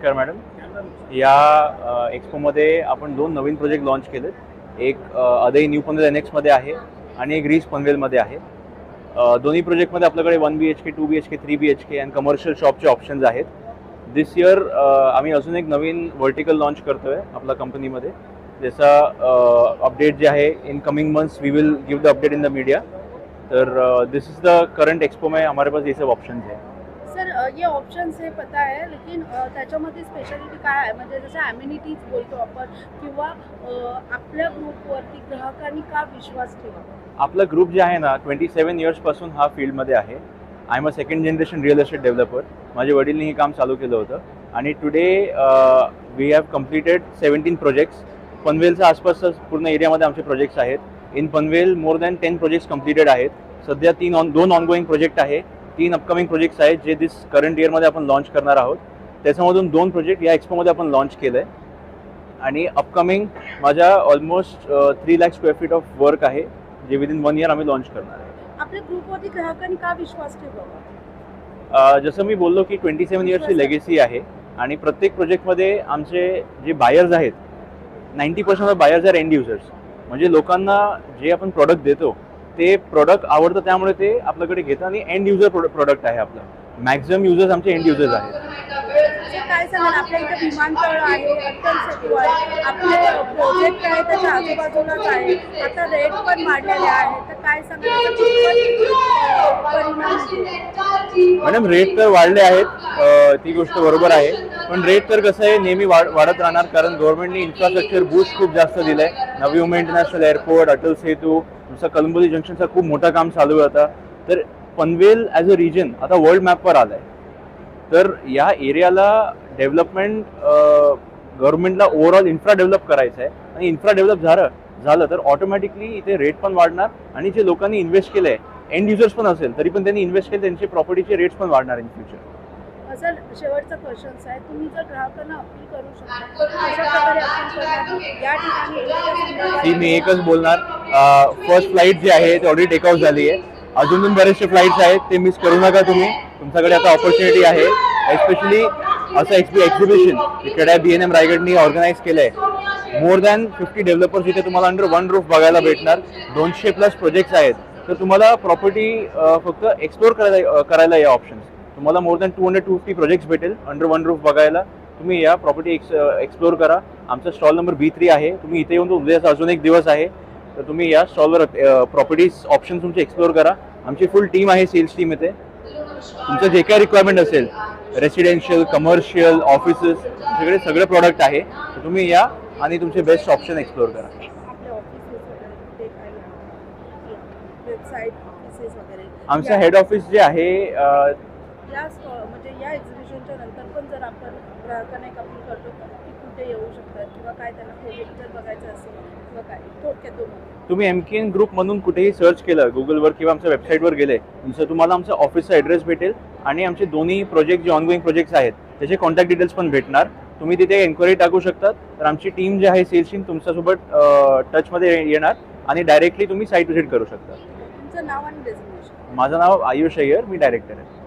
नमस्कार मॅडम. या एक्सपोमध्ये आपण 2 नवीन प्रोजेक्ट लॉन्च केलेत. एक अदई न्यू पनवेल NX मध्ये आहे आणि एक रीच पनवेलमध्ये आहे. दोन्ही प्रोजेक्टमध्ये आपल्याकडे 1 BHK, 2 BHK, 3 BHK and commercial शॉपचे ऑप्शन्स आहेत. दिस इयर आम्ही अजून एक नवीन व्हर्टिकल लॉन्च करतो आहे आपल्या कंपनीमध्ये. जसा अपडेट जे आहे in coming months we will give the update in the media. तर this is the current expo में हमारे पास ये सब ऑप्शंस हैं. सर ये ऑप्शन्स है पता है, लेकिन त्याच्यामध्ये स्पेशालिटी काय आहे, म्हणजे जसं ॲम्युनिटीज बोलतो आपण किंवा आपल्या ग्रुपवरती ग्राहकांनी का विश्वास ठेवावा? आपला ग्रुप जे आहे ना 27 इयर्सपासून हा फील्डमध्ये आहे. I am a second generation real estate developer. माझ्या वडिलांनी हे काम चालू केलं होतं आणि today we have completed 17 projects. पनवेलच्या आसपासच्या पूर्ण एरियामध्ये आमचे प्रोजेक्ट्स आहेत. In Panvel more than 10 projects completed आहेत. सध्या 2 ऑनगोईंग प्रोजेक्ट आहे, 3 अपकमिंग प्रोजेक्ट्स आहेत जे दिस करंट इयरमध्ये आपण लॉन्च करणार आहोत. त्याच्यामधून 2 प्रोजेक्ट या एक्सपोमध्ये आपण लॉन्च केलं आहे आणि अपकमिंग माझ्या almost 3 lakh square feet of work आहे जे विदिन 1 इयर आम्ही लॉन्च करणार आहे. आपल्या ग्रुपवरती ग्राहकांनी का विश्वास ठेवावा? जसं मी बोललो की 27 इयर्सची लेगेसी आहे आणि प्रत्येक प्रोजेक्टमध्ये आमचे जे बायर्स आहेत 90% of buyers are end users. म्हणजे लोकांना जे आपण प्रॉडक्ट देतो ते प्रॉडक्ट आवडतं, त्यामुळे ते आपल्याकडे घेतात आणि एंड युजर प्रॉडक्ट आहे आपलं. मॅक्झिमम युजर्स आमचे एंड युजर्स आहेत. काय सांगाल, आपल्या इथे विमानतळ आहे, अट्टल सेतू आहे, आपले प्रोजेक्ट आहे त्याच्या आजूबाजूलाच आहे, आता रेट पण वाढलेले आहे, तर काय सांगाल परिणाम? मॅडम रेट तर वाढले आहेत, ती गोष्ट बरोबर आहे, पण रेट तर कसं आहे नेहमी वाढत राहणार, कारण गव्हर्नमेंटने इन्फ्रास्ट्रक्चर बूस्ट खूप जास्त दिलं आहे. नवी मुंबई इंटरनॅशनल एअरपोर्ट, अटल सेतू, जसं कलंबोली जंक्शनचा खूप मोठं काम चालू आहे आता. तर पनवेल ॲज अ रिजन आता वर्ल्ड मॅपवर आलं आहे. तर या एरियाला डेव्हलपमेंट गव्हर्नमेंटला ओव्हरऑल इन्फ्रा डेव्हलप करायचं आहे आणि इन्फ्रा डेव्हलप झालं तर ऑटोमॅटिकली इथे रेट पण वाढणार आणि जे लोकांनी इन्व्हेस्ट केलं आहे एंड युजर्स पण असेल तरी पण त्यांनी इन्व्हेस्ट केले त्यांचे प्रॉपर्टीचे रेट्स पण वाढणार इन फ्युचर. सर शेवटचा क्वेश्चन आहे, तुम्ही जर ग्राहकांना अपील करू शकता अशा प्रकारे अपील करणार या ठिकाणी? मी एकच बोलणार, फर्स्ट फ्लाईट जी आहे ती ऑलरेडी टेकआउट झाली आहे. अजून बरेचसे फ्लाईट्स आहेत, ते मिस करू नका तुम्ही. तुमच्याकडे आता ऑपॉर्च्युनिटी आहे. एस्पेशली असं एक्झिबिशन इकडे BNM रायगडनी ऑर्गनाईज केलं आहे. मोर दॅन 50 डेव्हलपर्स इथे तुम्हाला अंडर वन रूफ बघायला भेटणार. 200+ प्रोजेक्ट्स आहेत. तर तुम्हाला प्रॉपर्टी फक्त एक्सप्लोर करायला या ऑप्शन्स. तुम्हाला मोर दॅन 200-250 प्रोजेक्ट्स भेटेल अंडर वन रूफ बघायला. तुम्ही या प्रॉपर्टी एक्सप्लोर करा. आमचा स्टॉल नंबर B3 आहे. तुम्ही इथे येऊन उद्याचा अजून एक दिवस आहे, तर तुम्ही या स्टॉलवर प्रॉपर्टीज ऑप्शन तुमचे एक्सप्लोर करा. आमची फुल टीम आहे, सेल्स टीम इथे. तुमचं जे काय रिक्वायरमेंट असेल रेसिडेन्शियल, कमर्शियल, ऑफिसेस, तुमच्याकडे सगळे प्रॉडक्ट आहे. तर तुम्ही या आणि तुमचे बेस्ट ऑप्शन एक्सप्लोर करा. आमचं हेड ऑफिस जे आहे म्हणजे या एक्झिबिशनच्या नंतर पण जर आपण ग्राहकांना एक अपील करतो की कुठे येऊ शकतात किंवा काय त्यांना प्रोजेक्ट जर बघायचं असेल किंवा काय थोडक्यात तुम्ही MKN ग्रुप म्हणून कुठेही सर्च केलं गुगलवर किंवा आमच्या वेबसाईटवर गेले तर तुम्हाला आमचं ऑफिसचा ॲड्रेस भेटेल आणि आमचे दोन्ही प्रोजेक्ट जे ऑनगोईंग प्रोजेक्ट्स आहेत त्याचे कॉन्टॅक्ट डिटेल्स पण भेटणार. तुम्ही तिथे एन्क्वायरी टाकू शकतात. तर आमची टीम जी आहे सेल्स टीम तुमच्यासोबत टचमध्ये येणार आणि डायरेक्टली तुम्ही साईट व्हिजिट करू शकता. तुमचं नाव आणि डेझिग्नेशन? माझं नाव आयुष अय्यर, मी डायरेक्टर आहे.